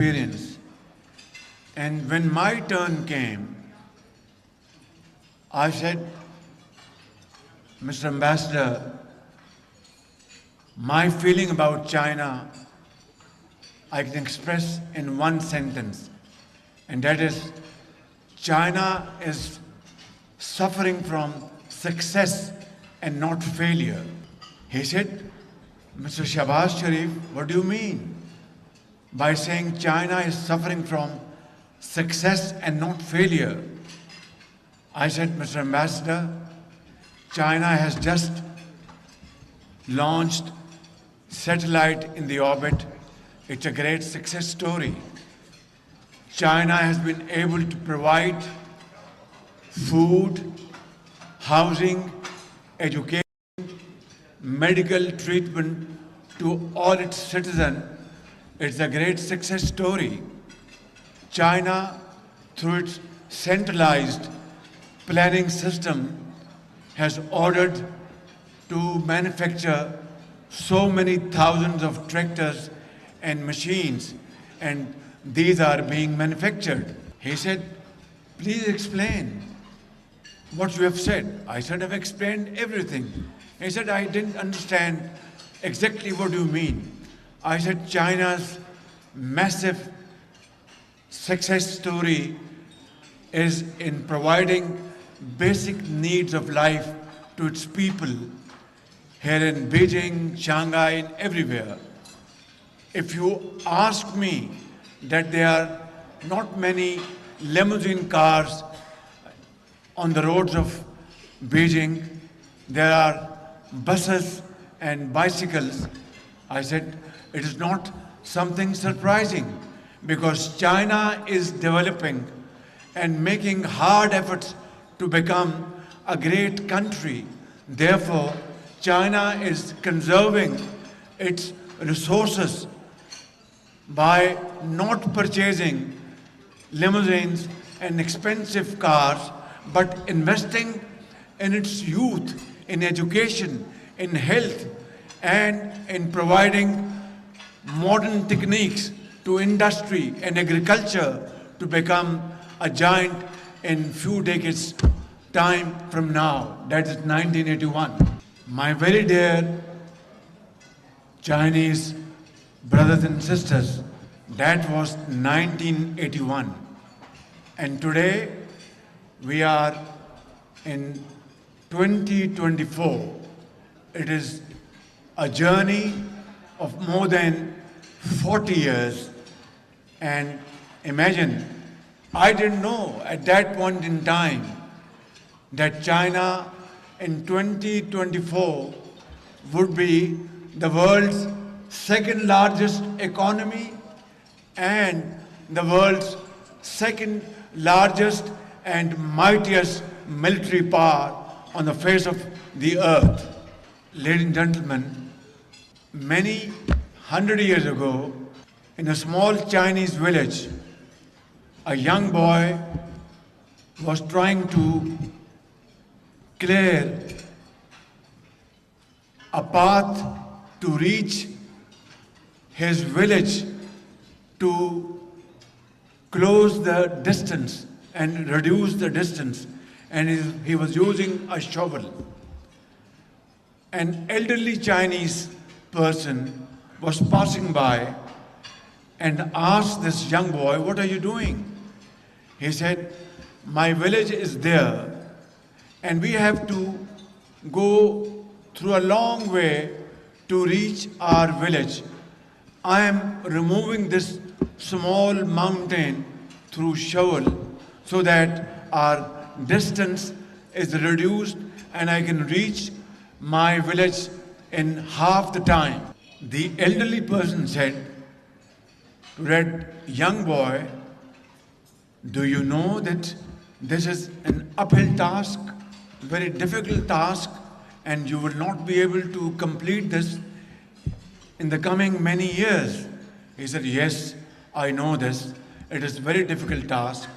experience. And when my turn came, I said, Mr. Ambassador, my feeling about China, I can express in one sentence, and that is, China is suffering from success and not failure. He said, Mr. Shahbaz Sharif, what do you mean by saying China is suffering from success and not failure? I said, Mr. Ambassador, China has just launched satellite in the orbit. It's a great success story. China has been able to provide food, housing, education, medical treatment to all its citizens. It's a great success story. China, through its centralized planning system, has ordered to manufacture so many thousands of tractors and machines, and these are being manufactured. He said, please explain what you have said. I said, I've explained everything. He said, I didn't understand exactly what you mean. I said, China's massive success story is in providing basic needs of life to its people here in Beijing, Shanghai, and everywhere. If you ask me that there are not many limousine cars on the roads of Beijing, there are buses and bicycles, I said, it is not something surprising, because China is developing and making hard efforts to become a great country. Therefore, China is conserving its resources by not purchasing limousines and expensive cars, but investing in its youth, in education, in health, and in providing modern techniques to industry and agriculture to become a giant in few decades time from now. That is 1981. My very dear Chinese brothers and sisters, that was 1981. And today we are in 2024. It is a journey of more than 40 years. And imagine, I didn't know at that point in time that China in 2024 would be the world's second largest economy and the world's second largest and mightiest military power on the face of the earth. Ladies and gentlemen, many 100 years ago, in a small Chinese village, a young boy was trying to clear a path to reach his village to close the distance and reduce the distance, and he was using a shovel. An elderly Chinese person was passing by and asked this young boy, what are you doing? He said, my village is there and we have to go through a long way to reach our village. I am removing this small mountain through shovel so that our distance is reduced and I can reach my village in half the time. The elderly person said to that young boy, do you know that this is an uphill task, very difficult task, and you will not be able to complete this in the coming many years? He said, yes, I know this. It is a very difficult task,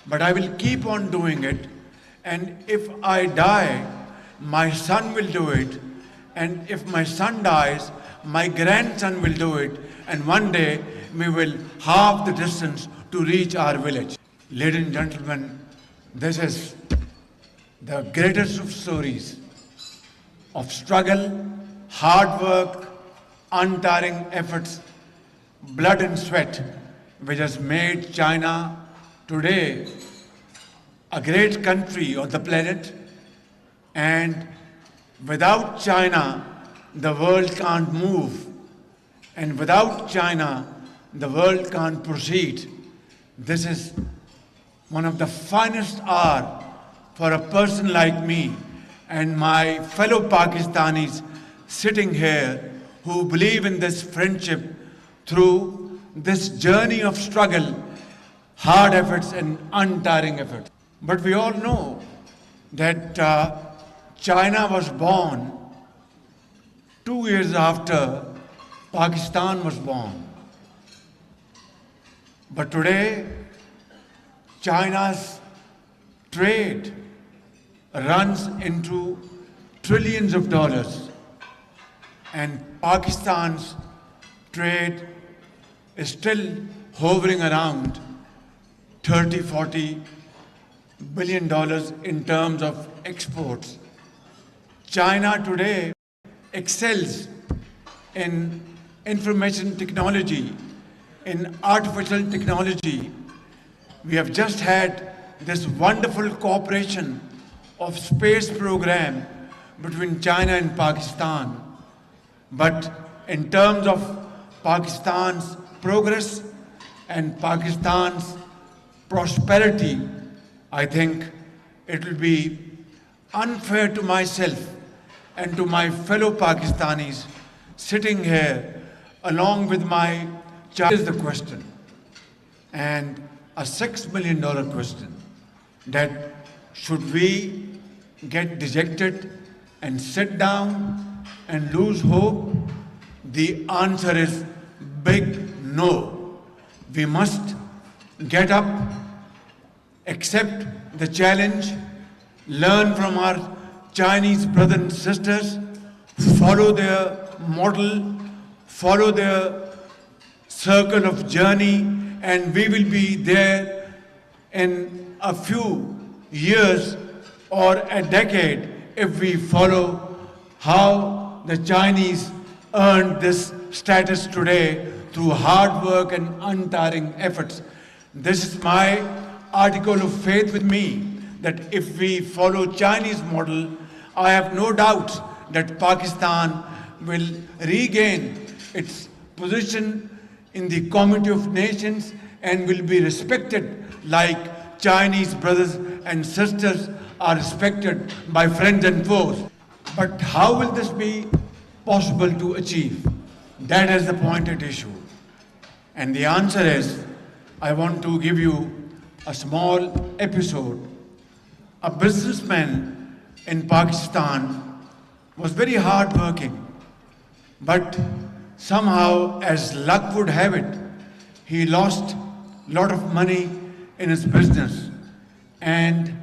but I will keep on doing it. And if I die, my son will do it. And if my son dies, my grandson will do it, and one day we will halve the distance to reach our village. Ladies and gentlemen, this is the greatest of stories of struggle, hard work, untiring efforts, blood and sweat, which has made China today a great country on the planet. And without China, the world can't move. And without China, the world can't proceed. This is one of the finest hours for a person like me and my fellow Pakistanis sitting here who believe in this friendship through this journey of struggle, hard efforts and untiring efforts. But we all know that China was born 2 years after Pakistan was born. But today, China's trade runs into trillions of dollars, and Pakistan's trade is still hovering around 30–40 billion dollars in terms of exports. China today excels in information technology, in artificial technology. We have just had this wonderful cooperation of space program between China and Pakistan. But in terms of Pakistan's progress and Pakistan's prosperity, I think it will be unfair to myself and to my fellow Pakistanis sitting here along with my child. Is the question, and a $6 million question, that should we get dejected and sit down and lose hope? The answer is big no. We must get up, accept the challenge, learn from our Chinese brothers and sisters, follow their model, follow their circle of journey, and we will be there in a few years or a decade if we follow how the Chinese earned this status today through hard work and untiring efforts. This is my article of faith with me, that if we follow Chinese model, I have no doubt that Pakistan will regain its position in the Committee of Nations and will be respected like Chinese brothers and sisters are respected by friends and foes. But how will this be possible to achieve? That is the pointed issue. And the answer is, I want to give you a small episode. A businessman in Pakistan was very hardworking, but somehow, as luck would have it, he lost a lot of money in his business, and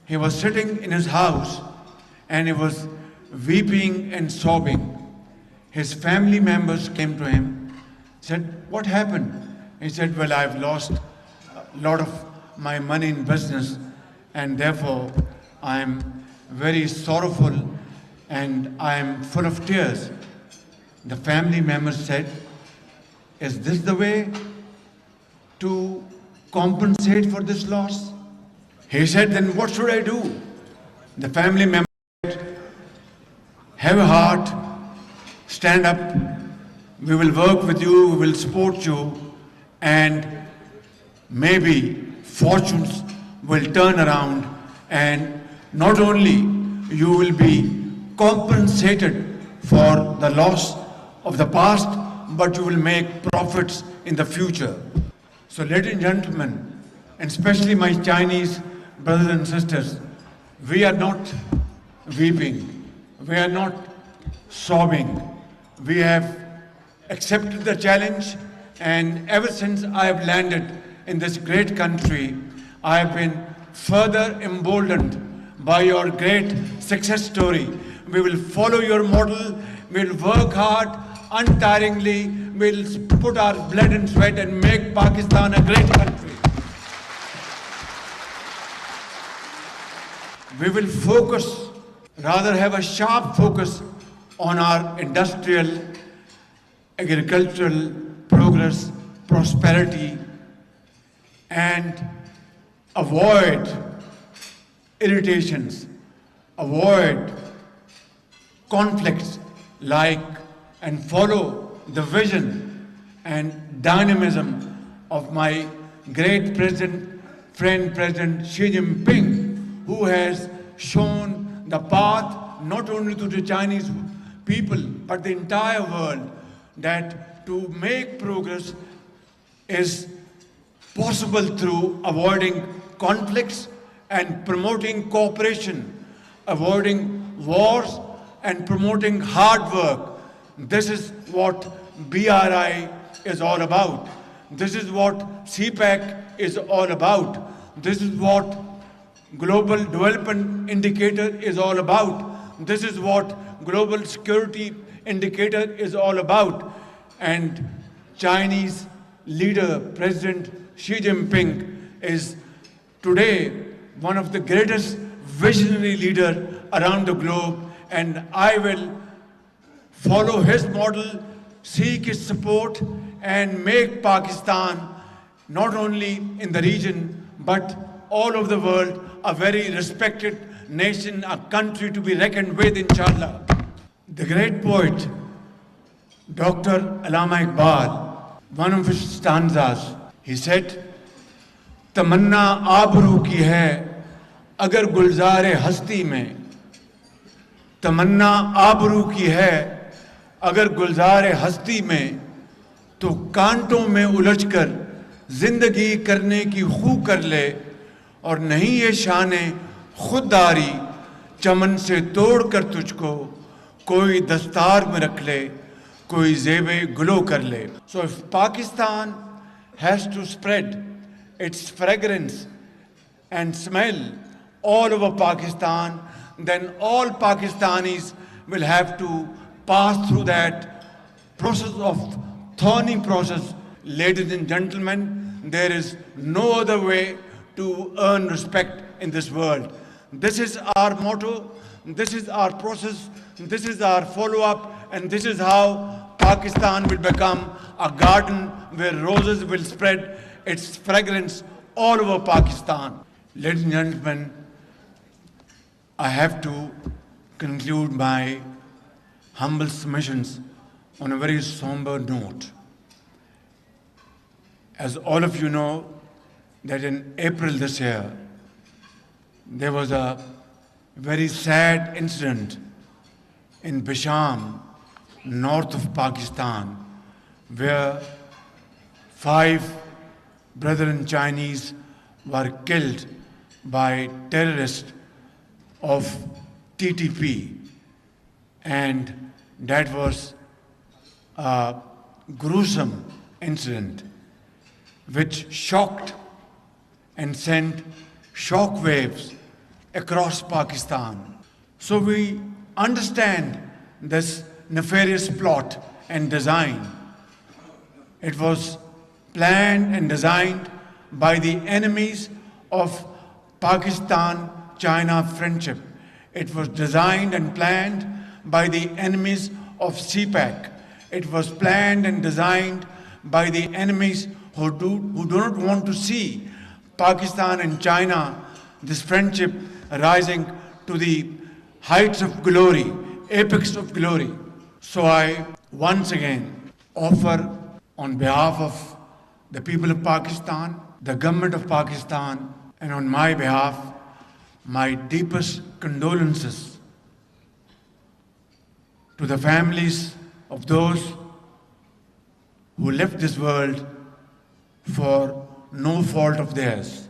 he was sitting in his house and he was weeping and sobbing. His family members came to him, said, "What happened?" He said, "Well, I've lost a lot of my money in business, and therefore I am very sorrowful and I am full of tears." The family members said, "Is this the way to compensate for this loss?" He said, "Then what should I do?" The family members said, "Have a heart, stand up, we will work with you, we will support you, and maybe fortunes will turn around, and not only you will be compensated for the loss of the past, but you will make profits in the future." So, ladies and gentlemen, and especially my Chinese brothers and sisters, we are not weeping, we are not sobbing. We have accepted the challenge, and ever since I have landed in this great country, I have been further emboldened by your great success story. We will follow your model, we will work hard, untiringly will put our blood and sweat and make Pakistan a great country. We will focus, rather have a sharp focus on our industrial, agricultural progress, prosperity, and avoid irritations, avoid conflicts, and follow the vision and dynamism of my great friend President Xi Jinping, who has shown the path not only to the Chinese people but the entire world, that to make progress is possible through avoiding conflicts and promoting cooperation, avoiding wars and promoting hard work. This is what BRI is all about. This is what CPEC is all about. This is what Global Development Indicator is all about. This is what Global Security Indicator is all about. And Chinese leader, President Xi Jinping, is today one of the greatest visionary leaders around the globe, and I will follow his model, seek his support, and make Pakistan not only in the region but all over the world a very respected nation, a country to be reckoned with, inshallah. The great poet, Dr. Allama Iqbal, one of his stanzas, he said, तमन्ना आबरू की है अगर गुलजारे हस्ती में, तमन्ना आबरू की है अगर गुलजारे हस्ती में, तो कांटों में उलझकर जिंदगी करने की खू कर ले, और नहीं ये शाने खुददारी चमन से तोड़ कर तुझको कोई दस्तार में रख ले, कोई ज़ेबे गुलो कर ले. So if Pakistan has to spread its fragrance and smell all over Pakistan, then all Pakistanis will have to pass through that process of thorny process. Ladies and gentlemen, there is no other way to earn respect in this world. This is our motto, this is our process, this is our follow-up, and this is how Pakistan will become a garden where roses will spread its fragrance all over Pakistan. Ladies and gentlemen, I have to conclude my humble submissions on a very somber note. As all of you know, that in April this year, there was a very sad incident in Bisham, north of Pakistan, where 5 brethren Chinese were killed by terrorists of TTP, and that was a gruesome incident which shocked and sent shock waves across Pakistan. So we understand this nefarious plot and design. It was planned and designed by the enemies of Pakistan-China friendship. It was designed and planned by the enemies of CPEC. It was planned and designed by the enemies who do not want to see Pakistan and China, this friendship rising to the heights of glory, apex of glory. So I once again offer on behalf of the people of Pakistan, the government of Pakistan, and on my behalf, my deepest condolences to the families of those who left this world for no fault of theirs.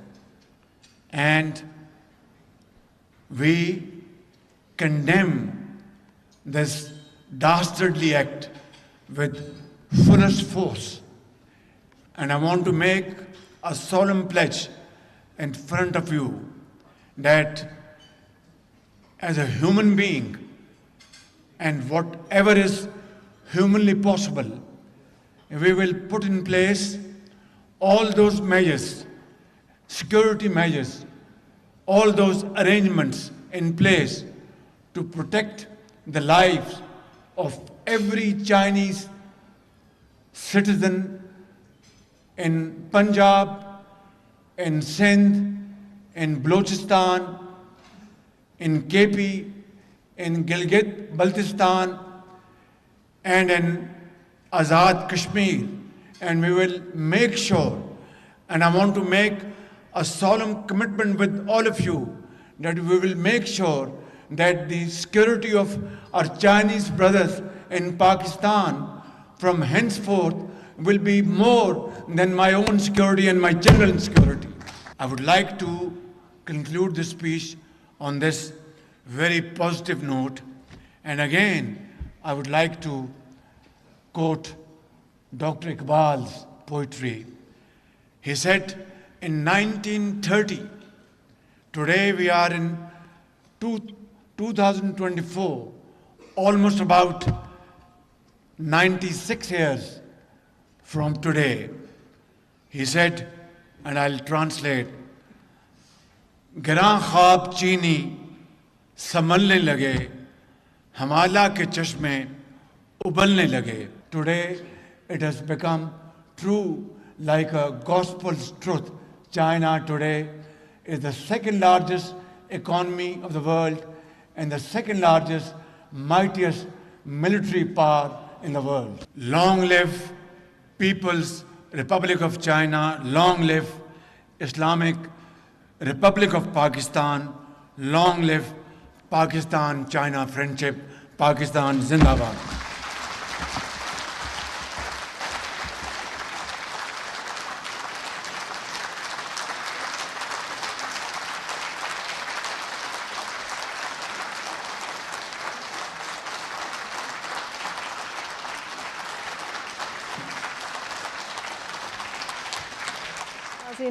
And we condemn this dastardly act with fullest force. And I want to make a solemn pledge in front of you that as a human being and whatever is humanly possible, we will put in place all those measures, security measures, all those arrangements in place to protect the lives of every Chinese citizen in Punjab, in Sindh, in Balochistan, in KP, in Gilgit-Baltistan, and in Azad Kashmir. And we will make sure, and I want to make a solemn commitment with all of you, that we will make sure that the security of our Chinese brothers in Pakistan from henceforth will be more than my own security and my children's security. I would like to conclude this speech on this very positive note. And again, I would like to quote Dr. Iqbal's poetry. He said in 1930, today we are in 2024, almost about 96 years from today. He said, and I'll translate, गिरां ख्वाब चीनी संभलने लगे, हमाला के चश्मे उबलने लगे. Today it has become true like a gospel's truth. China today is the second largest economy of the world and the second largest, mightiest military power in the world. Long live People's Republic of China, long live Islamic Republic of Pakistan, long live Pakistan-China friendship, Pakistan Zindabad.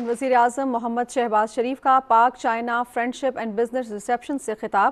वज़ीर आज़म मोहम्मद शहबाज शरीफ का पाक China friendship and business reception से खिताब।